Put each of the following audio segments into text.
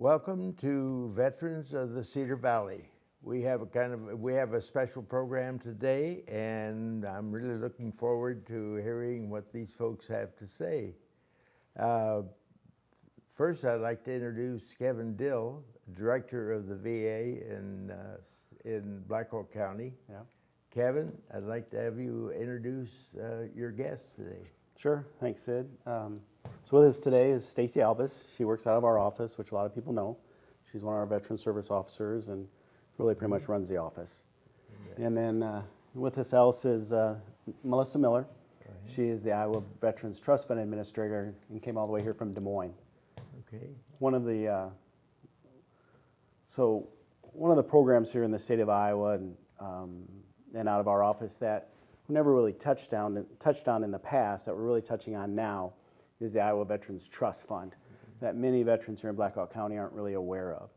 Welcome to Veterans of the Cedar Valley. We have a special program today, and I'm really looking forward to hearing what these folks have to say. First, I'd like to introduce Kevin Dill, Director of the VA in Blackhawk County. Yeah. Kevin, I'd like to have you introduce your guests today. Sure. Thanks, Sid. So with us today is Stacy Albus. She works out of our office, which a lot of people know. She's one of our veteran service officers and really pretty much runs the office. Yeah. And then with us else is Melissa Miller. She is the Iowa Veterans Trust Fund Administrator and came all the way here from Des Moines. Okay. One of the programs here in the state of Iowa and out of our office that we never really touched on in the past that we're really touching on now is the Iowa Veterans Trust Fund that many veterans here in Blackhawk County aren't really aware of.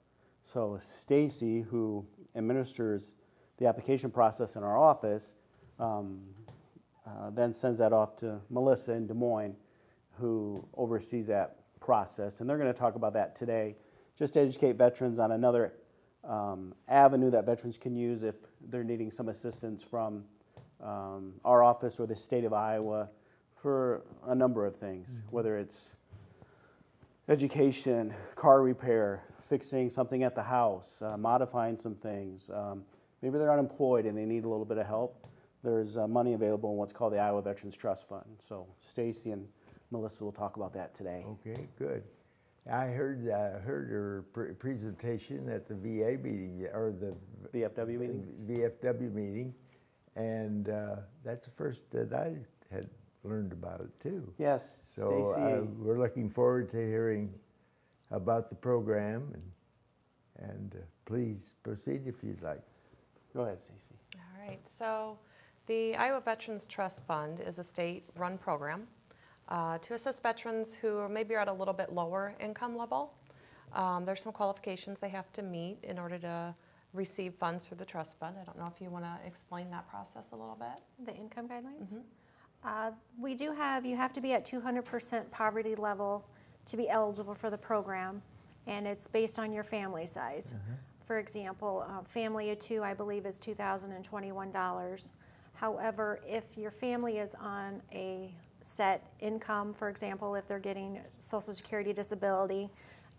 So Stacy, who administers the application process in our office, then sends that off to Melissa in Des Moines, who oversees that process. And they're going to talk about that today, just to educate veterans on another avenue that veterans can use if they're needing some assistance from our office or the state of Iowa for a number of things, whether it's education, car repair, fixing something at the house, modifying some things. Maybe they're unemployed and they need a little bit of help. There's money available in what's called the Iowa Veterans Trust Fund. So Stacy and Melissa will talk about that today. Okay, good. I heard her presentation at the VA meeting, or the VFW meeting? VFW meeting, and that's the first that I had learned about it too. Yes, so Stacy. We're looking forward to hearing about the program, and please proceed if you'd like. Go ahead, Stacy. All right, so the Iowa Veterans Trust Fund is a state-run program to assist veterans who maybe are at a little bit lower income level. There's some qualifications they have to meet in order to receive funds through the trust fund. I don't know if you want to explain that process a little bit. The income guidelines? We do have, you have to be at 200% poverty level to be eligible for the program, and it's based on your family size. For example, family of two, I believe, is $2,021. However, if your family is on a set income, for example, if they're getting Social Security disability,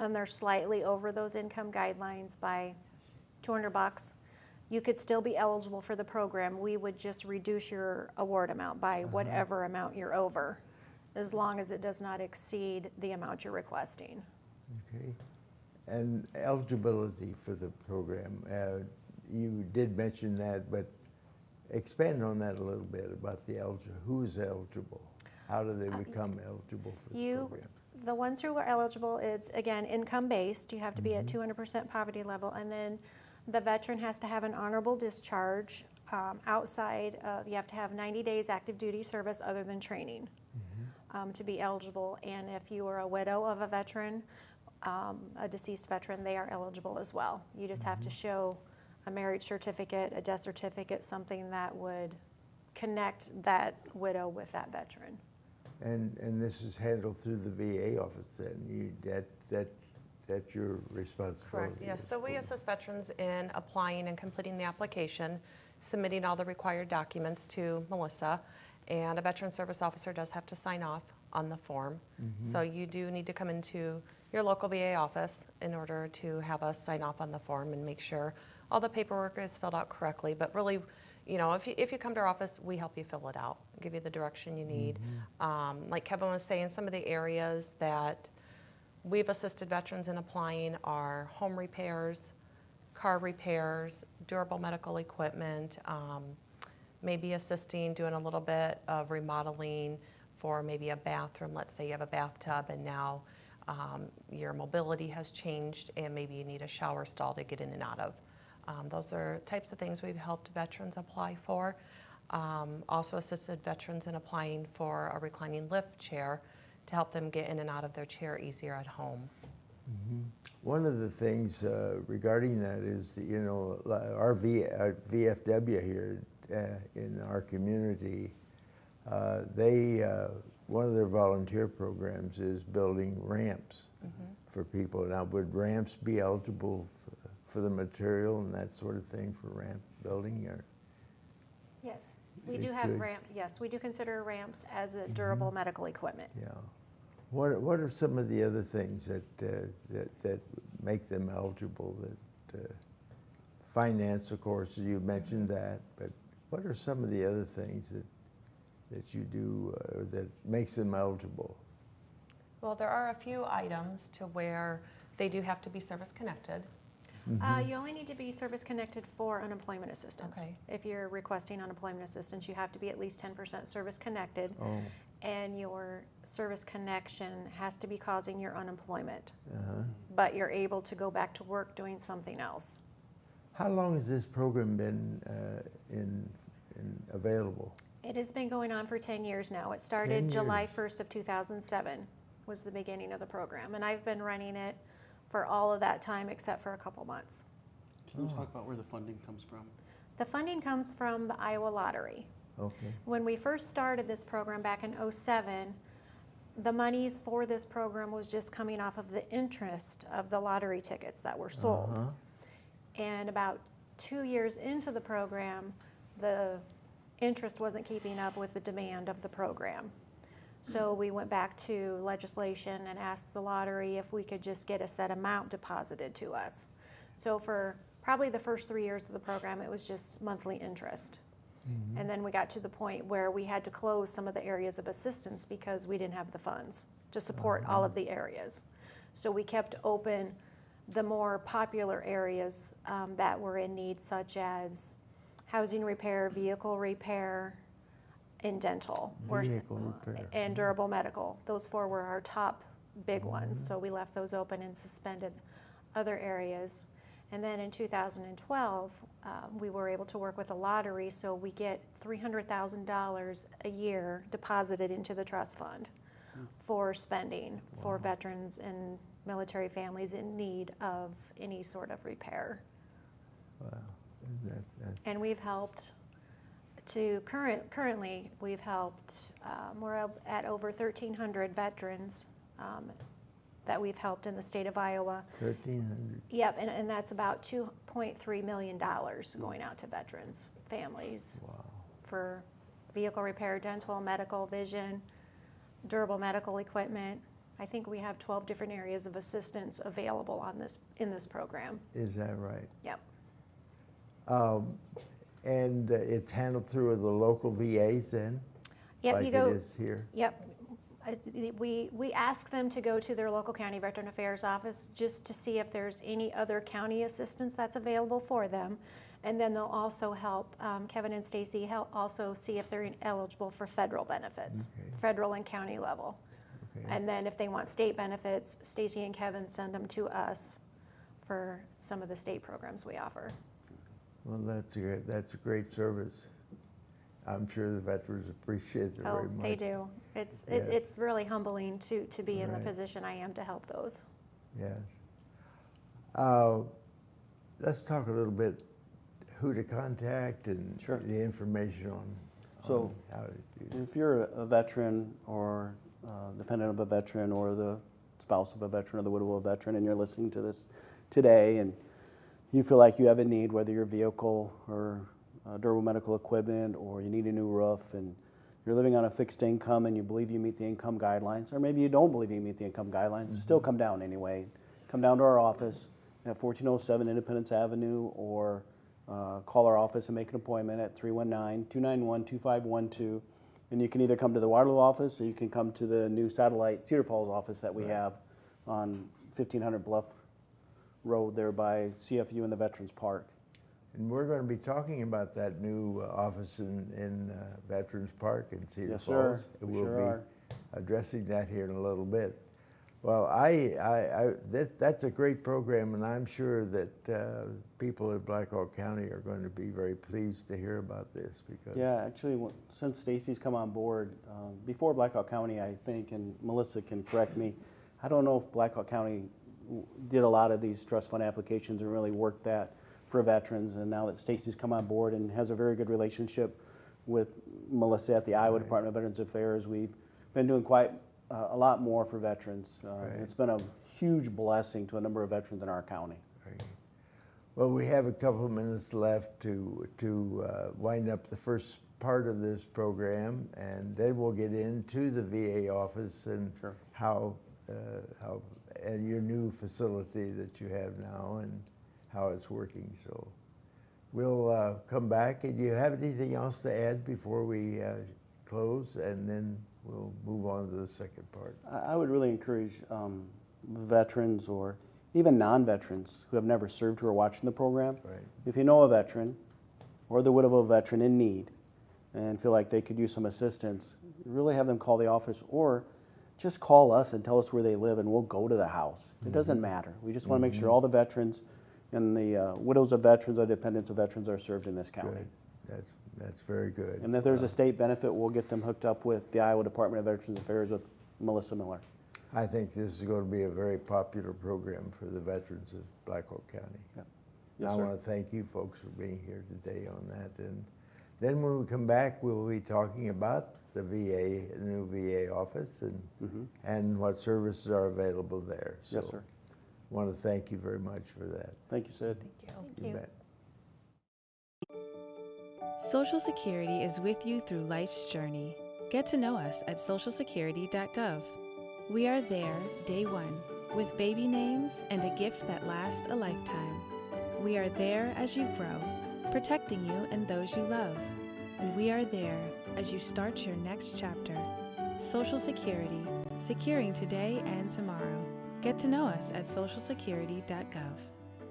and they're slightly over those income guidelines by $200, you could still be eligible for the program. We would just reduce your award amount by whatever amount you're over, as long as it does not exceed the amount you're requesting. Okay. And eligibility for the program, you did mention that, but expand on that a little bit about who's eligible. How do they become eligible for the program? The ones who are eligible, it's again income-based. You have to be at 200% poverty level, and then the veteran has to have an honorable discharge outside of, you have to have 90 days active duty service other than training to be eligible. And if you are a widow of a veteran, a deceased veteran, they are eligible as well. You just have to show a marriage certificate, a death certificate, something that would connect that widow with that veteran. And this is handled through the VA office then? That's your responsibility? Correct, yes. So we assist veterans in applying and completing the application, submitting all the required documents to Melissa, and a veteran service officer does have to sign off on the form. So you do need to come into your local VA office in order to have us sign off on the form and make sure all the paperwork is filled out correctly. But really, you know, if you come to our office, we help you fill it out, give you the direction you need. Like Kevin was saying, some of the areas that we've assisted veterans in applying are home repairs, car repairs, durable medical equipment, maybe assisting doing a little bit of remodeling for maybe a bathroom. Let's say you have a bathtub and now your mobility has changed and maybe you need a shower stall to get in and out of. Those are types of things we've helped veterans apply for. Also assisted veterans in applying for a reclining lift chair to help them get in and out of their chair easier at home. One of the things regarding that is, you know, our VFW here in our community, one of their volunteer programs is building ramps for people. Now, would ramps be eligible for the material and that sort of thing for ramp building? Or Yes, we It do have could. yes, we do consider ramps as a durable medical equipment. yeah, what are some of the other things that make them eligible? That finance, of course, you mentioned that, but what are some of the other things that you do that makes them eligible? Well, there are a few items to where they do have to be service connected. You only need to be service connected for unemployment assistance. Okay. If you're requesting unemployment assistance, you have to be at least 10% service connected, Oh, and your service connection has to be causing your unemployment, uh-huh. but you're able to go back to work doing something else. How long has this program been available? It has been going on for 10 years now. It started 10 July years. 1st of 2007 was the beginning of the program, and I've been running it for all of that time except for a couple months. Can you talk about where the funding comes from? The funding comes from the Iowa Lottery. Okay. When we first started this program back in '07, the monies for this program was just coming off of the interest of the lottery tickets that were sold. Uh-huh. And about 2 years into the program, the interest wasn't keeping up with the demand of the program. So we went back to legislation and asked the lottery if we could just get a set amount deposited to us. So for probably the first 3 years of the program, it was just monthly interest. And then we got to the point where we had to close some of the areas of assistance because we didn't have the funds to support all of the areas. So we kept open the more popular areas that were in need, such as housing repair, vehicle repair, and dental. Vehicle repair. And durable medical. Those four were our top big ones, so we left those open and suspended other areas. And then in 2012, we were able to work with the lottery, so we get $300,000 a year deposited into the trust fund for spending for veterans and military families in need of any sort of repair. Wow. And we've helped currently we've helped, we're at over 1,300 veterans that we've helped in the state of Iowa. 1,300. Yep, and that's about $2.3 million going out to veterans, families, Wow. for vehicle repair, dental, medical, vision, durable medical equipment. I think we have 12 different areas of assistance available in this program. Is that right? Yep. And it's handled through the local VAs then? Yep, like you go. it is here? Yep. We ask them to go to their local county veteran affairs office just to see if there's any other county assistance that's available for them. And then they'll also help, Kevin and Stacy help also see if they're eligible for federal benefits, Okay. federal and county level. Okay. And then if they want state benefits, Stacy and Kevin send them to us for some of the state programs we offer. Well, that's a great service. I'm sure the veterans appreciate it very much. Oh, they do. It's Yes. it's really humbling to be in the Right. position I am to help those. Yes. Let's talk a little bit who to contact and Sure. the information on So, how to do if you're a veteran or dependent of a veteran or the spouse of a veteran or the widow of a veteran and you're listening to this today and you feel like you have a need, whether your vehicle or durable medical equipment or you need a new roof and you're living on a fixed income and you believe you meet the income guidelines, or maybe you don't believe you meet the income guidelines, still come down anyway. Come down to our office at 1407 Independence Avenue or call our office and make an appointment at 319-291-2512. And you can either come to the Waterloo office or you can come to the new satellite Cedar Falls office that we have on 1500 Bluff Road there by CFU and the Veterans Park. And we're going to be talking about that new office in Veterans Park in Cedar Yes, sir. Falls. We We'll sure be are. addressing that here in a little bit. Well, that's a great program, and I'm sure that people in Black Hawk County are going to be very pleased to hear about this because Yeah, actually, since Stacy's come on board, before Black Hawk County, I think, and Melissa can correct me, I don't know if Black Hawk County did a lot of these trust fund applications and really worked that for veterans. And now that Stacy's come on board and has a very good relationship with Melissa at the Iowa Department of Veterans Affairs, we've been doing quite a lot more for veterans. Right. It's been a huge blessing to a number of veterans in our county. Right. Well, we have a couple of minutes left to wind up the first part of this program, and then we'll get into the VA office and Sure. how and your new facility that you have now and how it's working. So we'll come back. And do you have anything else to add before we close, and then we'll move on to the second part? I would really encourage veterans or even non-veterans who have never served who are watching the program. Right. If you know a veteran or the widow of a veteran in need and feel like they could use some assistance, really have them call the office or just call us and tell us where they live and we'll go to the house. It doesn't matter. We just want to make sure all the veterans and the widows of veterans or dependents of veterans are served in this county. Good. That's very good. And if there's a state benefit, we'll get them hooked up with the Iowa Department of Veterans Affairs with Melissa Miller. I think this is going to be a very popular program for the veterans of Blackhawk County. Yep. And Yes, I sir. want to thank you folks for being here today on that. And then when we come back, we'll be talking about the VA, the new VA office, and what services are available there. Yes, So sir. I want to thank you very much for that. Thank you, Sid. Thank you. Thank You you. bet. Social Security is with you through life's journey. Get to know us at socialsecurity.gov. We are there day one with baby names and a gift that lasts a lifetime. We are there as you grow, protecting you and those you love. And we are there as you start your next chapter. Social Security, securing today and tomorrow. Get to know us at socialsecurity.gov.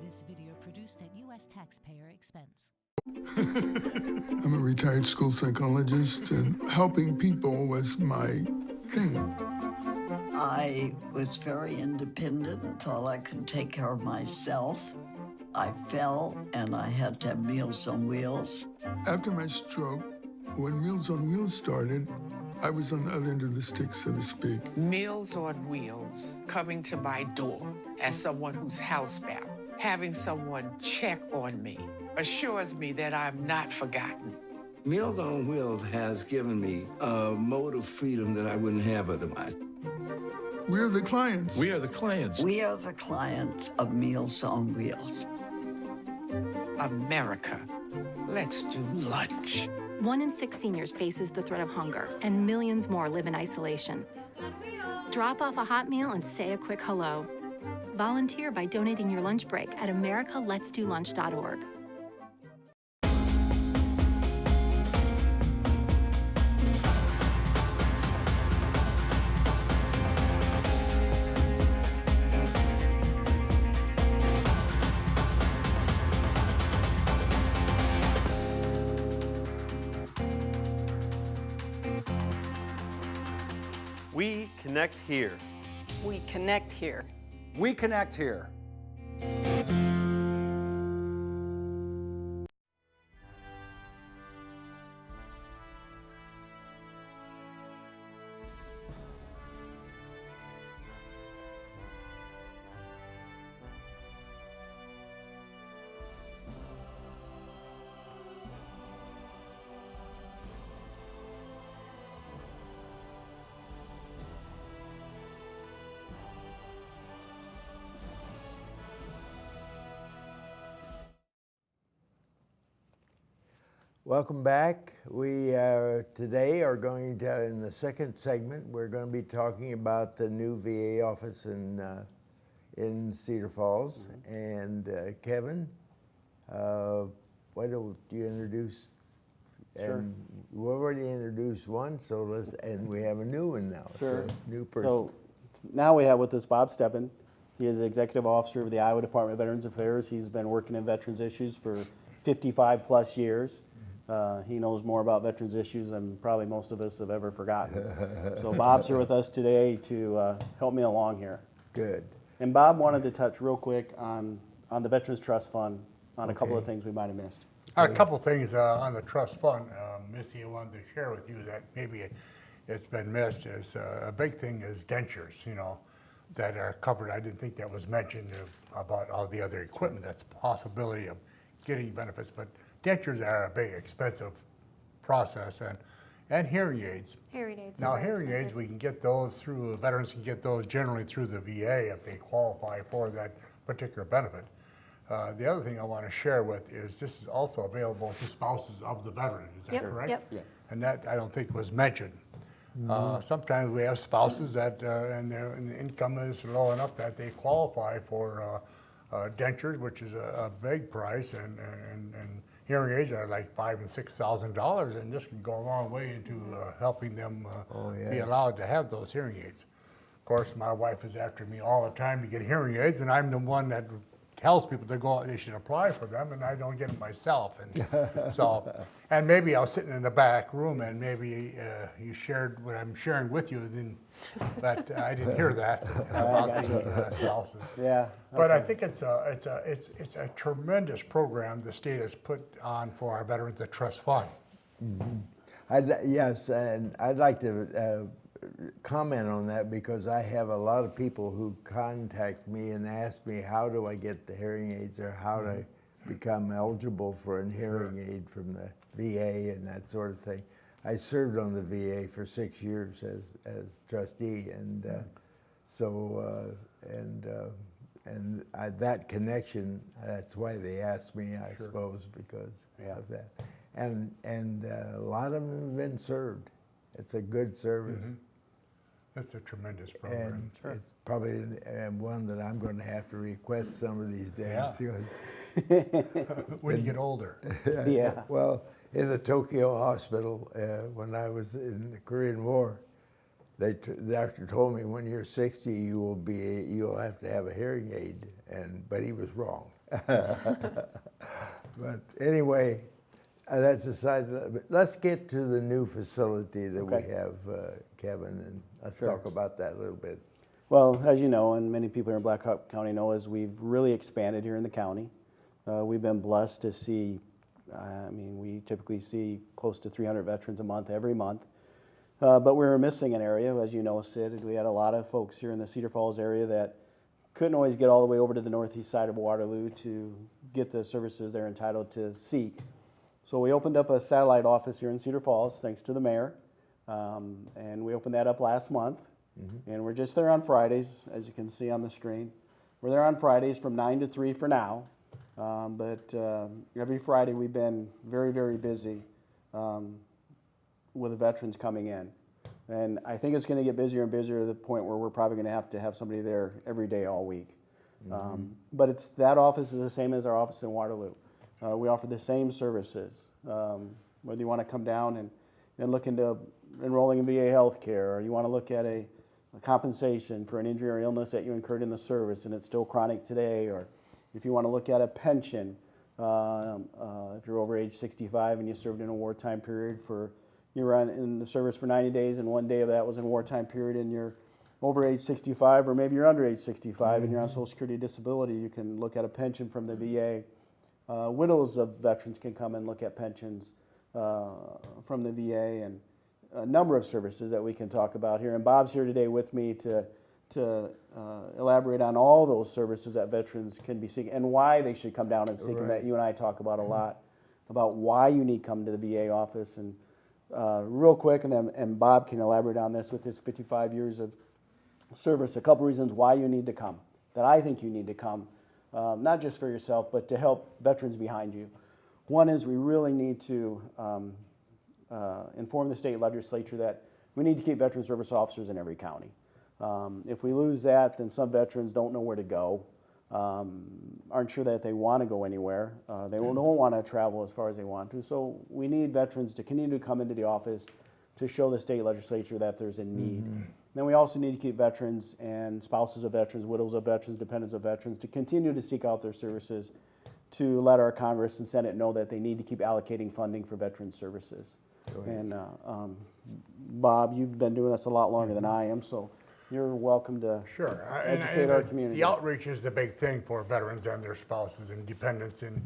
This video produced at U.S. taxpayer expense. I'm a retired school psychologist, and helping people was my thing. I was very independent and thought I could take care of myself. I fell and I had to have Meals on Wheels. After my stroke, when Meals on Wheels started, I was on the other end of the stick, so to speak. Meals on Wheels, coming to my door as someone who's housebound, having someone check on me, assures me that I'm not forgotten. Meals on Wheels has given me a mode of freedom that I wouldn't have otherwise. We're the clients. We are the clients. We are the clients of Meals on Wheels. America, let's do lunch. 1 in 6 seniors faces the threat of hunger, and millions more live in isolation. Drop off a hot meal and say a quick hello. Volunteer by donating your lunch break at americaletsdolunch.org. We connect here. We connect here. We connect here. Welcome back. We today are going to, in the second segment, we're going to be talking about the new VA office in Cedar Falls. And Kevin, why don't you introduce? Sure. And we already introduced one, so let's, and we have a new one now. Sure. So, new person. So now we have with us Bob Steppen. He is the Executive Officer of the Iowa Department of Veterans Affairs. He's been working in veterans issues for 55 plus years. He knows more about veterans issues than probably most of us have ever forgotten. So Bob's here with us today to help me along here. Good. And Bob wanted to touch real quick on the Veterans Trust Fund, on a couple of Okay. things we might have missed. A couple things on the trust fund, Missy, I wanted to share with you that maybe it's been missed. Is a big thing is dentures, you know, that are covered. I didn't think that was mentioned about all the other equipment. That's a possibility of getting benefits, but dentures are a big expensive process, And hearing aids. Hearing aids Now, are very hearing aids, expensive. we can get those through, veterans can get those generally through the VA if they qualify for that particular benefit. The other thing I want to share with is this is also available to spouses of the veteran, is that correct? Yep. Yeah. And that I don't think was mentioned. Sometimes we have spouses that, and their income is low enough that they qualify for dentures, which is a big price, and hearing aids are like $5,000 and $6,000, and this can go a long way into helping them be allowed to have those hearing aids. Of course, my wife is after me all the time to get hearing aids, and I'm the one that tells people to go out, they should apply for them, and I don't get them myself. And so, and maybe I was sitting in the back room, and maybe you shared what I'm sharing with you, but I didn't hear that about the spouses. Yeah. But I think it's a tremendous program the state has put on for our veterans, the trust fund. Yes, and I'd like to comment on that because I have a lot of people who contact me and ask me how do I get the hearing aids or how to become eligible for a hearing aid from the VA and that sort of thing. I served on the VA for 6 years as trustee, and that connection, that's why they asked me, I suppose, because of that. And a lot of them have been served. It's a good service. It's a tremendous program. And it's probably one that I'm going to have to request some of these days. When you get older. Yeah. Well, in the Tokyo hospital, when I was in the Korean War, the doctor told me when you're 60, you'll have to have a hearing aid, but he was wrong. But anyway, that's aside. But let's get to the new facility that we have, Kevin, and let's talk about that a little bit. Well, as you know, and many people here in Black Hawk County know, is we've really expanded here in the county. We've been blessed to see, we typically see close to 300 veterans a month, every month. But we were missing an area, as you know, Sid. We had a lot of folks here in the Cedar Falls area that couldn't always get all the way over to the northeast side of Waterloo to get the services they're entitled to seek. So we opened up a satellite office here in Cedar Falls, thanks to the mayor. And we opened that up last month. And we're just there on Fridays, as you can see on the screen. We're there on Fridays from 9 to 3 for now. But every Friday we've been very, very busy with the veterans coming in. And I think it's going to get busier and busier to the point where we're probably going to have somebody there every day all week. But that office is the same as our office in Waterloo. We offer the same services, whether you want to come down and look into enrolling in VA health care, or you want to look at a compensation for an injury or illness that you incurred in the service and it's still chronic today, or if you want to look at a pension, if you're over age 65 and you served in a wartime period you were in the service for 90 days and 1 day of that was in a wartime period and you're over age 65, or maybe you're under age 65 and you're on Social Security disability, you can look at a pension from the VA. Widows of veterans can come and look at pensions from the VA, and a number of services that we can talk about here. And Bob's here today with me to elaborate on all those services that veterans can be seeking and why they should come down and seek them. That you and I talk about a lot, about why you need to come to the VA office. And real quick, and Bob can elaborate on this with his 55 years of service, a couple reasons why you need to come, that I think you need to come. Not just for yourself, but to help veterans behind you. One is we really need to inform the state legislature that we need to keep veteran service officers in every county. If we lose that, then some veterans don't know where to go, aren't sure that they want to go anywhere. They don't want to travel as far as they want to. So we need veterans to continue to come into the office to show the state legislature that there's a need. Then we also need to keep veterans and spouses of veterans, widows of veterans, dependents of veterans to continue to seek out their services, to let our Congress and Senate know that they need to keep allocating funding for veteran services. And Bob, you've been doing this a lot longer than I am, so you're welcome to educate our community. The outreach is the big thing for veterans and their spouses and dependents, and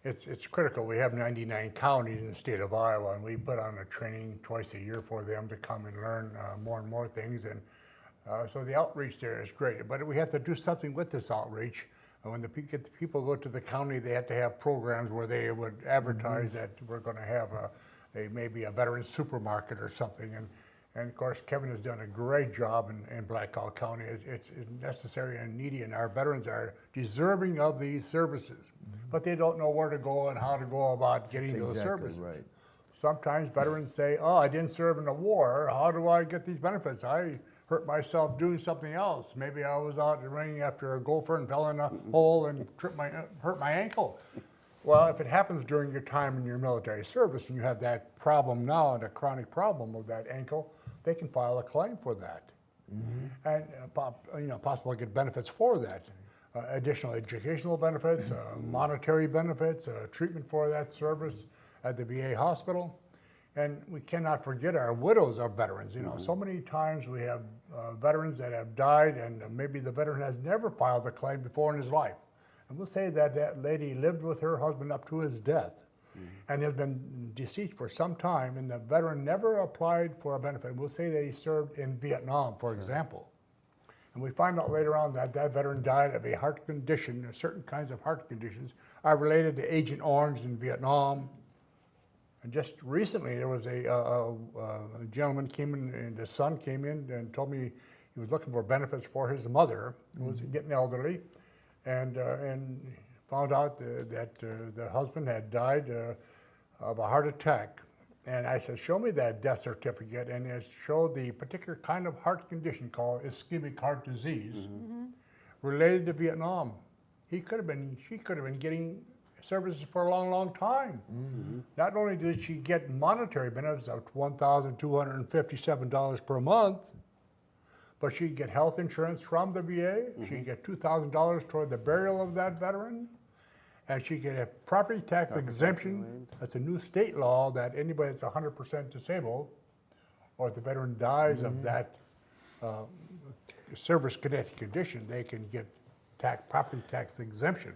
it's critical. We have 99 counties in the state of Iowa, and we put on a training twice a year for them to come and learn more and more things. And so the outreach there is great, but we have to do something with this outreach. And when the people go to the county, they have to have programs where they would advertise that we're going to have maybe a veteran supermarket or something. And of course, Kevin has done a great job in Black Hawk County. It's necessary and needy, and our veterans are deserving of these services, but they don't know where to go and how to go about getting those services. Right. Sometimes veterans say, oh, I didn't serve in the war. How do I get these benefits? I hurt myself doing something else. Maybe I was out running after a gopher and fell in a hole and hurt my ankle. Well, if it happens during your time in your military service and you have that problem now, the chronic problem of that ankle, they can file a claim for that. And possibly get benefits for that. Additional educational benefits, monetary benefits, treatment for that service at the VA hospital. And we cannot forget our widows of veterans. So many times we have veterans that have died, and maybe the veteran has never filed a claim before in his life. And we'll say that that lady lived with her husband up to his death and has been deceased for some time, and the veteran never applied for a benefit. We'll say that he served in Vietnam, for example. And we find out later on that that veteran died of a heart condition. Certain kinds of heart conditions are related to Agent Orange in Vietnam. And just recently, there was a gentleman came in, and his son came in and told me he was looking for benefits for his mother, who was getting elderly, and found out that the husband had died of a heart attack. And I said, show me that death certificate, and it showed the particular kind of heart condition called ischemic heart disease related to Vietnam. She could have been getting services for a long, long time. Not only did she get monetary benefits of $1,257 per month, but she'd get health insurance from the VA. She'd get $2,000 toward the burial of that veteran. And she get a property tax exemption. That's a new state law that anybody that's 100% disabled, or if the veteran dies of that service-connected condition, they can get property tax exemption.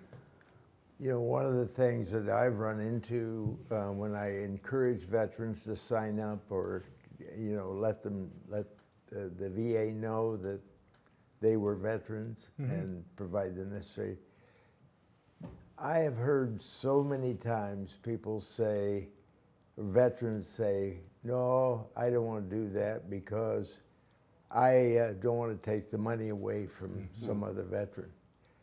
One of the things that I've run into when I encourage veterans to sign up, or let the VA know that they were veterans and provide the necessary. I have heard so many times people say, veterans say, no, I don't want to do that because I don't want to take the money away from some other veteran.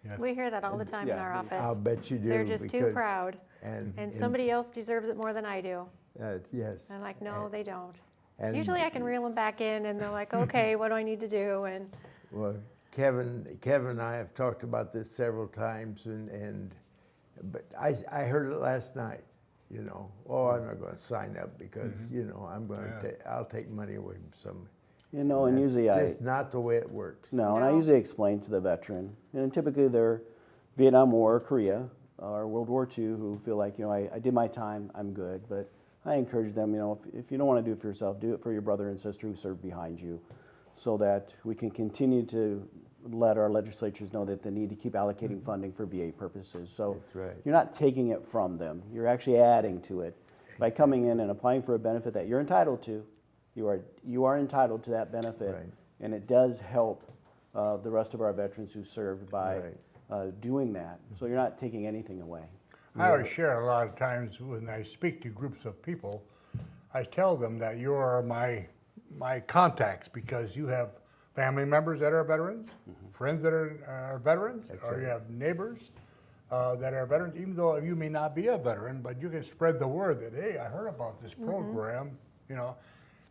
Yes. We hear that all the time in our office. I'll bet you do. They're just too proud. And somebody else deserves it more than I do. Yes. I'm like, no, they don't. And usually I can reel them back in, and they're like, okay, what do I need to do? And well, Kevin and I have talked about this several times, but I heard it last night. Oh, I'm not going to sign up because I'll take money away from somebody. And That's usually just not the way it works. No, and I usually explain to the veteran, and typically they're Vietnam War, Korea, or World War II, who feel like, I did my time, I'm good. But I encourage them, if you don't want to do it for yourself, do it for your brother and sister who served behind you, so that we can continue to let our legislatures know that they need to keep allocating funding for VA purposes. So That's right. You're not taking it from them, you're actually adding to it. By coming in and applying for a benefit that you're entitled to, you are entitled to that benefit, and it does help the rest of our veterans who served by doing that. So you're not taking anything away. I always share a lot of times when I speak to groups of people, I tell them that you are my contacts because you have family members that are veterans, friends that are veterans, or you have neighbors that are veterans, even though you may not be a veteran, but you can spread the word that, hey, I heard about this program,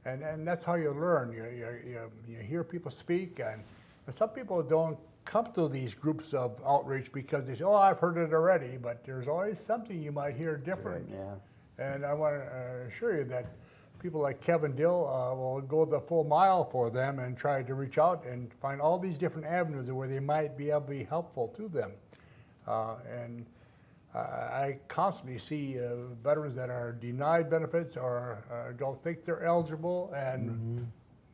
and that's how you learn. You hear people speak, and some people don't come to these groups of outreach because they say, oh, I've heard it already, but there's always something you might hear different. And I want to assure you that people like Kevin Dill will go the full mile for them and try to reach out and find all these different avenues where they might be able to be helpful to them. And I constantly see veterans that are denied benefits or don't think they're eligible, and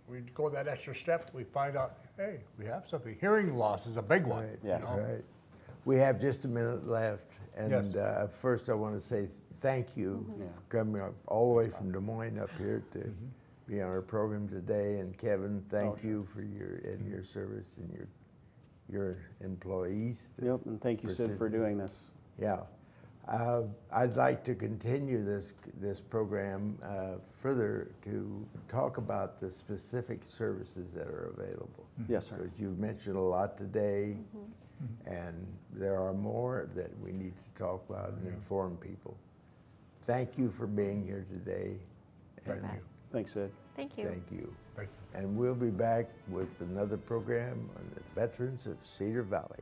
we go that extra step, we find out, hey, we have something. Hearing loss is a big one. Right. We have just a minute left, and Yes. First I want to say thank you for coming up all the way from Des Moines up here to be on our program today. And Kevin, thank you for your service and your employees. Yep, and thank you, Sid, for doing this. Yeah. I'd like to continue this program further to talk about the specific services that are available. Yes, sir. Because you've mentioned a lot today, and there are more that we need to talk about and inform people. Thank you for being here today. Thank you. Thanks, Sid. Thank you. Thank you. Thank you. And we'll be back with another program on the veterans of Cedar Valley.